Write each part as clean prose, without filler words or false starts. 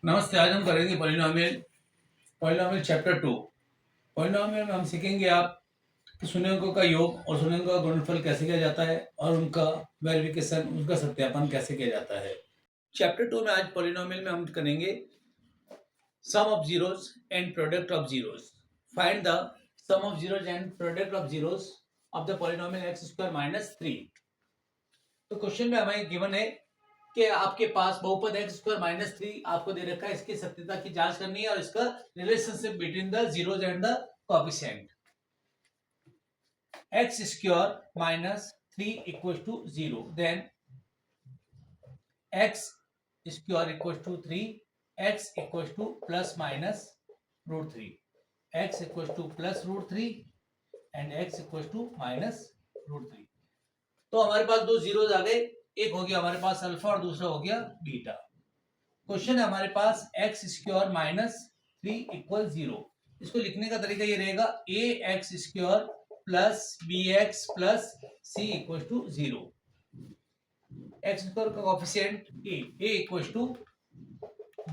नमस्ते। आज हम करेंगे पॉलिनोमियल पॉलिनोमियल चैप्टर 2। पॉलिनोमियल में हम सीखेंगे आप कि शून्यंकों का योग और शून्यंकों का गुणनफल कैसे किया जाता है और उनका वेरिफिकेशन, उनका सत्यापन कैसे किया जाता है। चैप्टर 2 में आज पॉलिनोमियल में हम करेंगे sum of zeros and product of zeros. Find the sum of zeros and product of zeros of the polynomial x square minus 3। तो क्वेश्चन में हमें गिवन है कि आपके पास बहुपद एक्स स्क्वायर माइनस 3 आपको दे रखा है, इसकी सत्यता की जांच करनी है और इसका relationship between the zeros and the coefficient. X square minus 3 equal to 0, then x square equal to 3, x equal to plus minus root 3, x equal to plus root 3 and x equal to minus root 3। तो हमारे पास दो zeros आ गए, एक हो गया हमारे पास alpha और दूसरा हो गया बीटा। क्वेश्चन है हमारे पास एक्स स्क्वायर माइनस 3 इक्वल 0। इसको लिखने का तरीका ये रहेगा ए x square plus b x plus c equal to 0। X square का coefficient A equal to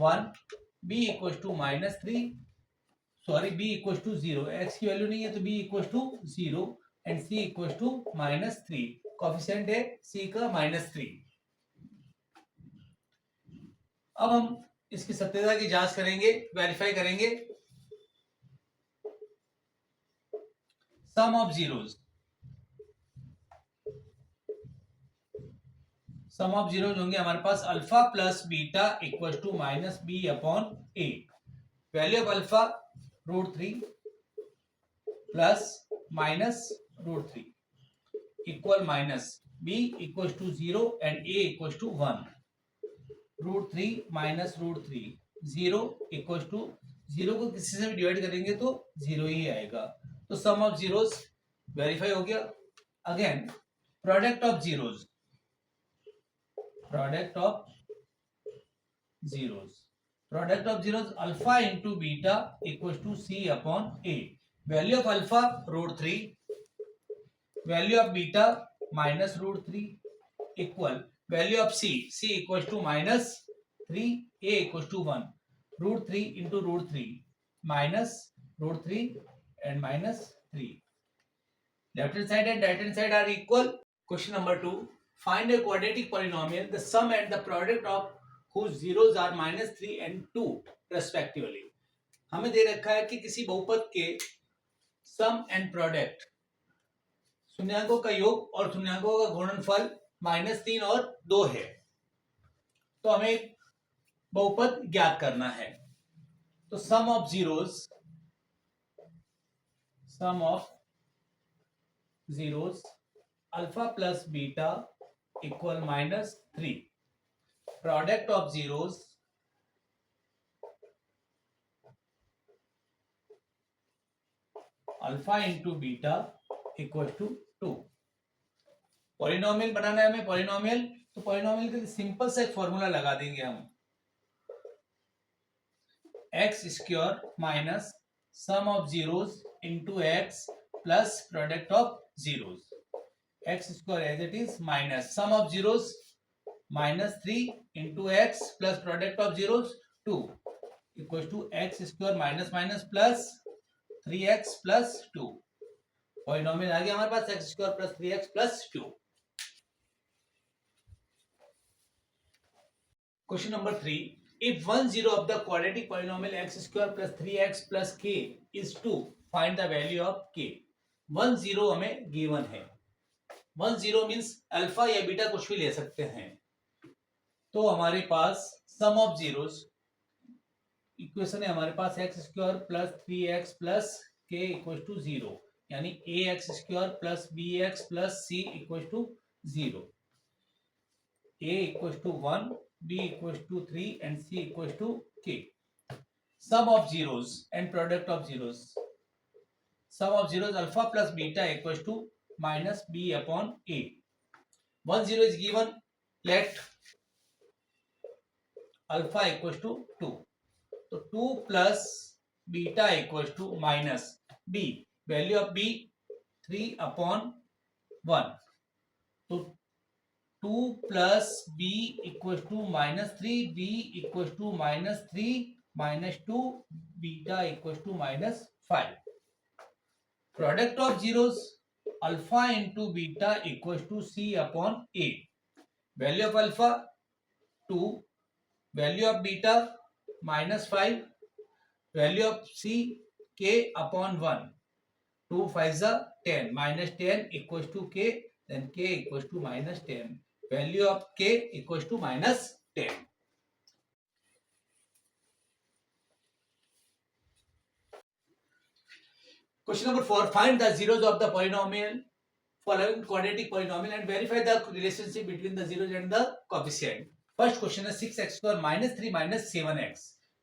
1, B equal to minus 3, sorry B equal to 0, x की वैल्यू नहीं है तो B equal to 0 and C equal to minus 3। Coefficient है सी का -3। अब हम इसकी सत्यता की जांच करेंगे, वेरीफाई करेंगे। Sum of zeros, sum of zeros होंगे हमारे पास alpha plus beta equal to minus b upon a. Value of alpha √3 plus minus √3 equal minus b equal to 0 and a equal to 1। √3 minus √3, 0 equal to 0 को किसी से भी divide करेंगे तो 0 ही आएगा। तो सम ऑफ जीरोस वेरीफाई हो गया। Again product of zeros, product of zeros, product of zeros alpha into beta equal to c upon a. Value of alpha √3, value of beta minus √3 equal value of c equal to -3, a equal to 1। √3 into √3 minus √3 and -3। Left hand side and right hand side are equal. Question number 2. Find a quadratic polynomial, the sum and the product of whose zeros are -3 and 2 respectively. हमें दे रखा है कि किसी बहुपद के सम and product, शून्यांकों का योग और शून्यांकों का गुणनफल -3 और 2 है। तो हमें बहुपद ज्ञात करना है। तो sum of zeros, sum of zeros alpha plus beta equal -3, product of zeros alpha into beta equal to 2। Polynomial बनाना है हमें पॉलिनोमियल, तो पॉलिनोमियल के सिंपल सा एक फॉर्मूला लगा देंगे हम, x square minus sum of zeros into x plus product of zeros. X square as it is minus sum of zeros -3 into x plus product of zeros 2 equal to x square minus minus plus 3x plus 2। Polynomial आ गया हमारे पास x square plus 3x plus 2। Question number 3, if one zero of the quadratic polynomial x square plus 3x plus k is 2, find the value of k। 1 0 हमें given है। 1 0 means alpha या beta कुछ भी ले सकते हैं। तो हमारे पास सम ऑफ जीरोस इक्वेशन है हमारे पास x square plus 3x plus k equal to 0, यानी a x square plus b x plus c equal to 0, a equal to 1, b equals to 3 and c equals to k। Sum of zeros and product of zeros, sum of zeros alpha plus beta equals to minus b upon a। 1 0 is given, let alpha equals to 2, तो 2 plus beta equals to minus b, value of b 3 upon 1, तो 2 plus b equal to -3, b equal to -3 -2, beta equal to -5. Product of zeros alpha into beta equals to c upon a. Value of alpha 2, value of beta -5, value of c k upon 1. 2 5 10, -10 equals to k, then k equals to -10. Value of k equals to -10. Question number 4. Find the zeros of the polynomial following quadratic polynomial and verify the relationship between the zeros and the coefficient. First question है 6x square -3 -7x.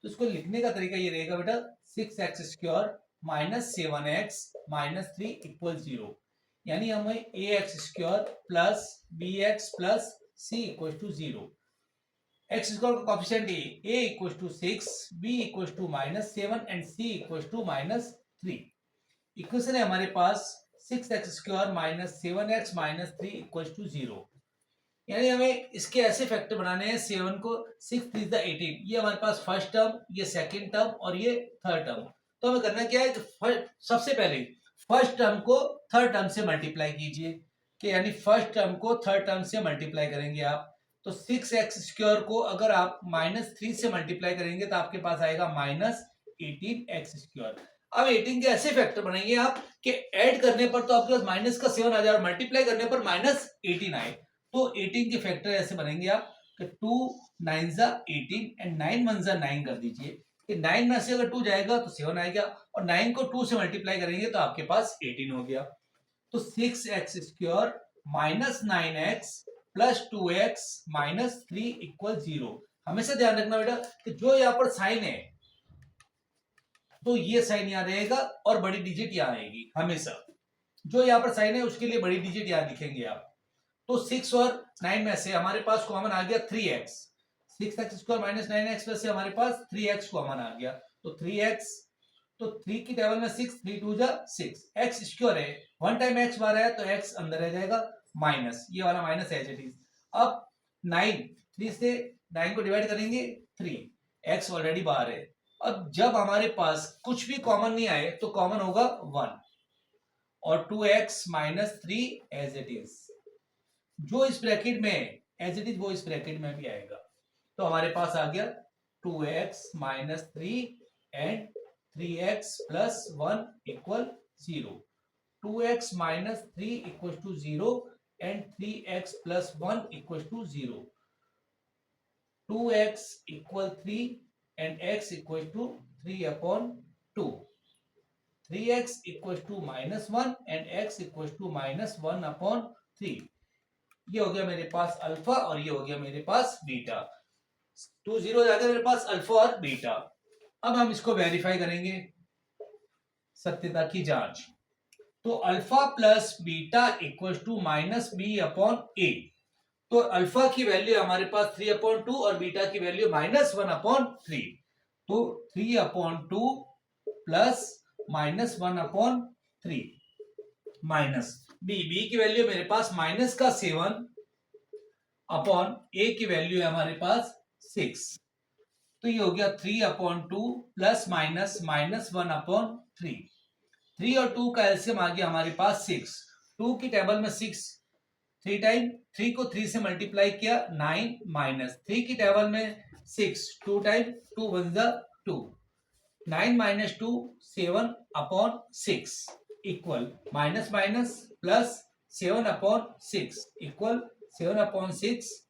तो इसको लिखने का तरीका ये रहेगा बेटा 6x square -7x -3 equal 0. यानी हमें ax square plus bx plus c equal to 0. x square का coefficient a equal to 6, b equal to -7 and c equal to -3. Equation है हमारे पास 6x square -7x -3 equal to 0. यानी हमें इसके ऐसे factor बनाने हैं 7 को 6 3 18. ये हमारे पास फर्स्ट टर्म, ये सेकंड टर्म और ये थर्ड टर्म. तो हमें करना क्या है कि सबसे पहले फर्स्ट टर्म को थर्ड टर्म से मल्टीप्लाई कीजिए. कि यानी फर्स्ट टर्म को थर्ड टर्म से मल्टीप्लाई करेंगे आप. तो 6x स्क्वायर को अगर आप -3 से मल्टीप्लाई करेंगे तो आपके पास आएगा -18x स्क्वायर. अब 18 के ऐसे फैक्टर बनाइए आप कि ऐड करने पर तो आपके पास माइनस का 7 आ जाए और मल्टीप्लाई करने पर -18 आए. तो 18 के फैक्टर ऐसे बनेंगे आप कि 2 9 18 एंड 9 1 9 कर दीजिए. कि 9 में से अगर 2 जाएगा तो 7 आएगा और 9 को 2 से मल्टीप्लाई करेंगे तो आपके पास 18 हो गया. तो 6x square -9x plus 2x -3 equal 0. हमेशा ध्यान रखना बेटा कि जो यहाँ पर साइन है तो ये साइन यहाँ रहेगा और बड़ी डिजिट यहाँ आएगी. हमेशा जो यहाँ पर साइन है उसके लिए बड़ी डिजिट यहाँ लिखेंगे आप. तो 6 और 9 में से हमारे पास कॉमन आ गया 3x. 6x स्क्वायर -9x में से हमारे पास 3x कॉमन आ गया. तो 3x, तो 3 की टेबल में 6, 3 2 6. x स्क्वायर है, वन टाइम x बार है तो x अंदर रह जाएगा माइनस, ये वाला माइनस एज इट इज. अब 9, 3 से 9 को डिवाइड करेंगे 3, x ऑलरेडी बाहर है. अब जब हमारे पास कुछ भी कॉमन नहीं आए तो कॉमन होगा 1 और 2x -3 एज इट इज. जो इस ब्रैकेट में एज इट इज वो इस ब्रैकेट में भी आएगा. तो हमारे पास आ गया 2x -3 and 3x + 1 equal 0. 2x -3 equal to 0 and 3x + 1 equal to 0. 2x equal 3 and x equal to 3 upon 2. 3x equals to -1 and x equals to -1 upon 3. ये हो गया मेरे पास अल्फा और ये हो गया मेरे पास बीटा. 2 जीरो आ गया मेरे पास अल्फा और बीटा. अब हम इसको वेरीफाई करेंगे, सत्यता की जांच. तो alpha plus beta equal to -b upon a. तो अल्फा की वैल्यू हमारे पास 3/2 और बीटा की वैल्यू -1/3. तो 3/2 प्लस -1/3 माइनस बी की वैल्यू मेरे पास -7 अपॉन ए की वैल्यू है हमारे पास 6. तो ये हो गया 3/2 प्लस -1/3. 3 और 2 का एलसीएम आ गया हमारे पास 6. 2 की टेबल में 6 3 टाइम, 3 को 3 से मल्टीप्लाई किया 9 माइनस 3 की टेबल में 6 2 time, 2 1 2. 9 - 2 7/6 equal minus minus plus 7/6 equal 7/6.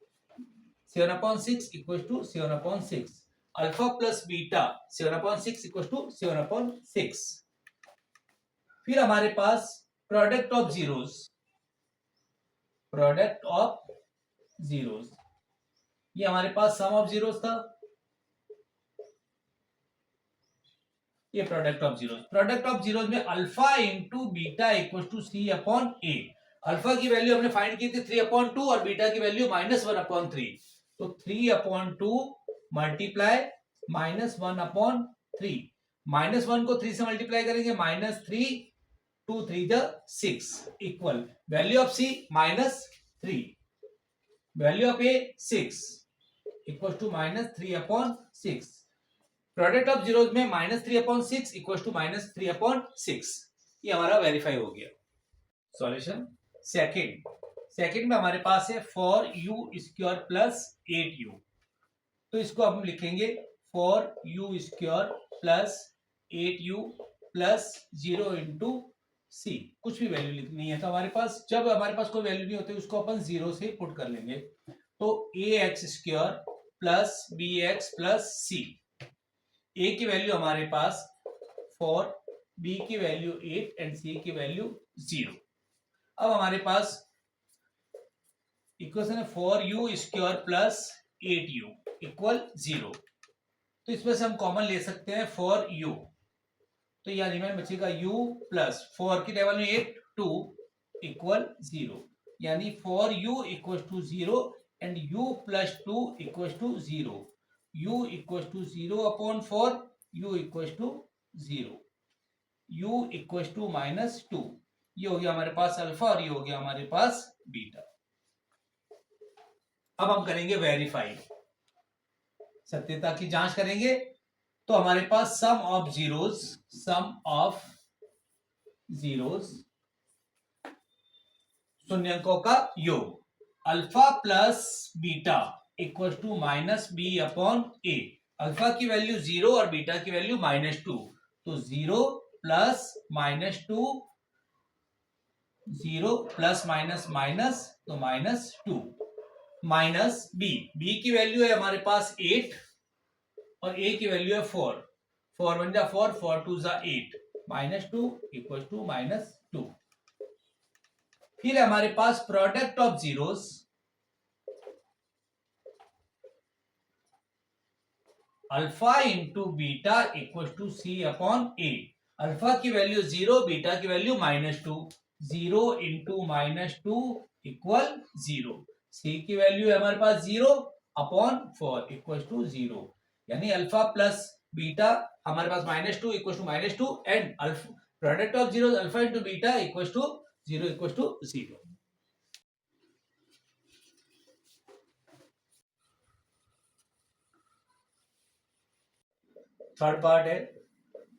7/6 equal to 7/6. Alpha plus beta 7/6 equal to 7/6. फिर हमारे पास product of zeros, product of zeros, ये हमारे पास सम ऑफ जीरोस था. ये product of zeros. Product of zeros में alpha into beta equal to c upon a. Alpha की वैल्यू हमने फाइंड की थी 3/2 और बीटा की वैल्यू -1/3. तो 3/2 मल्टीप्लाई -1/3. -1 को 3 से मल्टीप्लाई करेंगे -3, 2 3 6 equal value of c -3. Value of a 6 equal to -3/6। Product of zeros में -3/6 इक्वल टू -3/6। ये हमारा वेरीफाई हो गया। सॉल्यूशन सेकंड में हमारे पास है for u square plus 8u। तो इसको हम लिखेंगे four u square plus 8u plus 0 into c. कुछ भी वैल्यू लिखनी है तो हमारे पास, जब हमारे पास कोई वैल्यू नहीं होती उसको अपन 0 से पुट कर लेंगे। तो ax square plus bx plus c। a की वैल्यू हमारे पास 4, b की वैल्यू 8 एंड c की वैल्यू 0। अब हमारे पास इक्वेशन है for u square plus 8u equal 0। तो इसमें से हम कॉमन ले सकते हैं फॉर u। तो यह रिमेन बचेगा u प्लस 4 की टेबल में 8 2 इक्वल 0, यानी for u equal to 0 and u plus 2 equal to 0। u equal to 0 upon 4, u equal to 0, u equal to -2। ये हो गया हमारे पास अल्फा और ये हो गया हमारे पास बीटा। अब हम करेंगे वेरीफाई, सत्यता की जांच करेंगे। तो हमारे पास सम ऑफ जीरोस शून्यंकों का योग alpha plus beta equal to -b/a। Alpha की वैल्यू 0 और बीटा की वैल्यू -2। तो 0 प्लस -2, 0 प्लस माइनस माइनस तो -2 माइनस बी की वैल्यू है हमारे पास 8 और ए की वैल्यू है 4। 4 1 जा 4, 4 2 जा 8, -2 इक्वल टू -2। फिर हमारे पास product of zeros alpha into beta equal to c upon a. Alpha की वैल्यू 0, बीटा की वैल्यू -2, 0 इंटू -2 इक्वल 0। सी की वैल्यू है हमारे पास 0 अपॉन 4 इक्वल टू 0, यानी अल्फा प्लस बीटा हमारे पास -2 equal to -2 and product of zero alpha into beta equal to 0 equal to 0। Third part है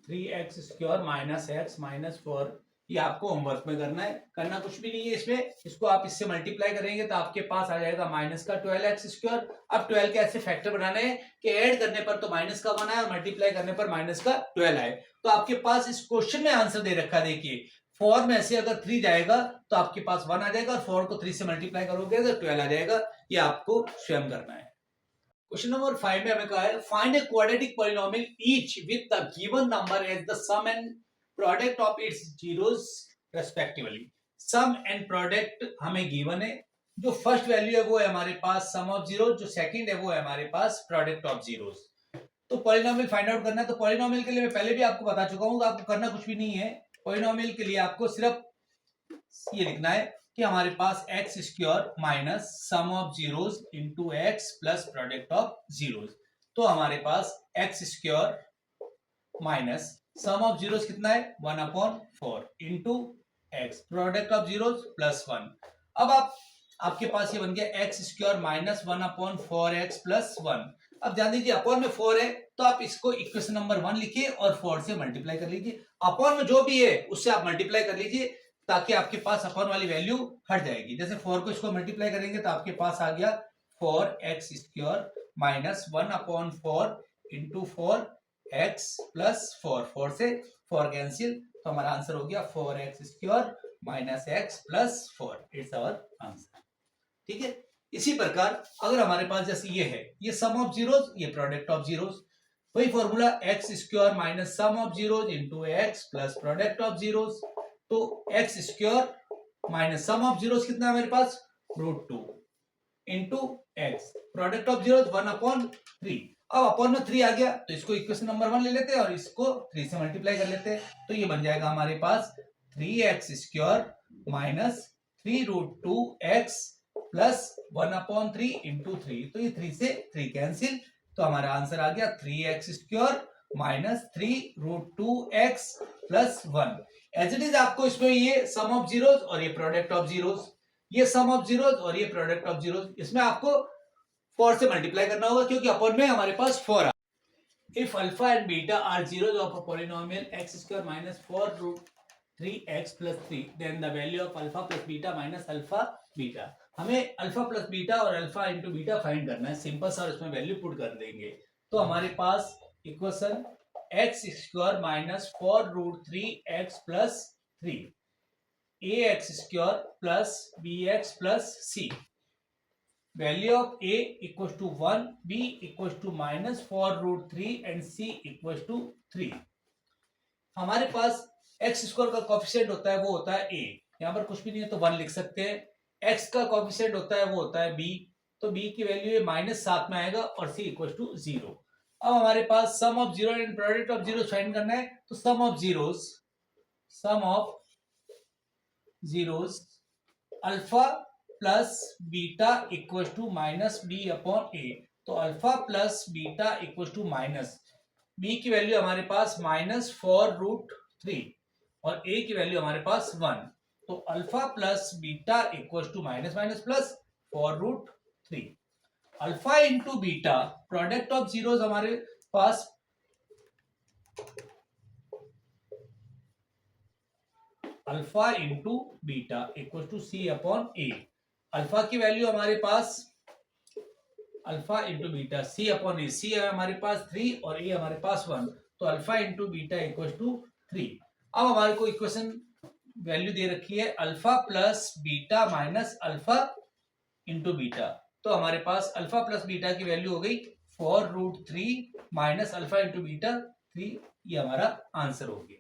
3x square minus x minus 4। ये आपको होमवर्क में करना है, करना कुछ भी नहीं है इसमें। इसको आप इससे मल्टीप्लाई करेंगे तो आपके पास आ जाएगा माइनस का 12x स्क्वायर। अब 12 के ऐसे फैक्टर बनाने हैं कि ऐड करने पर तो माइनस का 1 आए और मल्टीप्लाई करने पर माइनस का 12 आए। तो आपके पास इस क्वेश्चन में आंसर दे रखा, देखिए 4 में से अगर 3 जाएगा तो आपके पास 1 आ जाएगा और 4 को 3 से मल्टीप्लाई करोगे तो 12 आ जाएगा। ये आपको स्वयं करना है। क्वेश्चन नंबर 5 में हमें कहा है find a quadratic polynomial each with the given number as the sum and product of its zeros respectively. Sum and product हमें गिवन है। जो फर्स्ट वैल्यू है वो है हमारे पास सम ऑफ जीरो, जो सेकंड है वो है हमारे पास प्रोडक्ट ऑफ जीरोस। तो पॉलिनोमियल फाइंड आउट करना है। तो पॉलिनोमियल के लिए मैं पहले भी आपको बता चुका हूं, तो आपको करना कुछ भी नहीं है। पॉलिनोमियल के लिए आपको सिर्फ ये लिखना है कि हमारे पास x square minus sum of zeros into x plus product of zeros. तो हमारे पास x square minus sum of zeros कितना है 1/4 into x product of zeros plus 1। अब आपके पास ये बन गया x square minus 1/4 x plus 1। अब ध्यान दीजिए अपॉन में 4 है तो आप इसको इक्वेशन नंबर 1 लिखिए और 4 से मल्टीप्लाई कर लीजिए। अपॉन में जो भी है उससे आप मल्टीप्लाई कर लीजिए ताकि आपके पास अपॉन वाली वैल्यू हट जाएगी। जैसे 4 को इसको मल्टीप्लाई करेंगे तो आपके पास आ गया 4x square minus 1/4 into 4x plus 4। 4 से 4 कैंसिल तो हमारा आंसर हो गया 4x square minus x plus 4। It's our answer. ठीक है, इसी प्रकार अगर हमारे पास जैसे ये है, ये सम ऑफ जीरोस, ये प्रोडक्ट ऑफ जीरोस, वही formula x square minus sum of zeros into x plus product of zeros. तो x square minus sum of zeros कितना है हमारे पास √2 into x product of zeros 1/3। अब अपॉन में 3 आ गया तो इसको इक्वेशन नंबर 1 ले लेते हैं और इसको 3 से मल्टीप्लाई कर लेते हैं। तो ये बन जाएगा हमारे पास 3x square minus 3√2x plus 1/3 into 3। तो ये 3 से 3 कैंसिल तो हमारा आंसर आ गया 3x square minus 3√2x plus 1। As it is आपको इसमें ये सम ऑफ जीरोस और ये प्रोडक्ट ऑफ जीरोस ये सम ऑफ जीरोस और ये प्रोडक्ट ऑफ जीरोस, इसमें आपको 4 से मल्टीप्लाई करना होगा क्योंकि अपॉन में हमारे पास 4 आ। If alpha and beta are zeros of a polynomial x square minus 4 root 3x plus 3 then the value of alpha plus beta minus alpha beta. हमें अल्फा प्लस बीटा और अल्फा इंटू बीटा फाइंड करना है, simple सा, और इसमें value put कर देंगे। तो हमारे पास equation x square minus 4 root 3x plus 3 ax square plus bx plus c, value of a equal to 1, b equal to minus 4 root 3 and c equal to 3। हमारे पास x स्क्वायर का coefficient होता है वो होता है a, यहाँ पर कुछ भी नहीं है तो 1 लिख सकते हैं। x का कोफिशिएंट होता है वो होता है b, तो b की वैल्यू ये माइनस 7 में आएगा और c इक्वल टू 0। अब हमारे पास sum of zero and product of zero find करना है, तो sum of zeros alpha plus beta equal to minus b upon a. तो alpha plus beta equal to minus b की वैल्यू हमारे पास माइनस 4 रूट 3 और ए की वैल्यू हमारे पास 1। तो alpha plus beta equal to minus minus plus 4 root 3। Alpha into beta product of zeros हमारे पास alpha into beta equal to c upon a. Alpha की वैल्यू हमारे पास alpha into beta c upon a, c है हमारे पास 3 और ए हमारे पास 1, तो alpha into beta equal to 3। अब हमारे को इक्वेशन वैल्यू दे रखी है alpha plus beta minus alpha into beta, तो हमारे पास अल्फा प्लस बीटा की वैल्यू हो गई 4 root 3 minus alpha into beta 3, ये हमारा आंसर हो गया।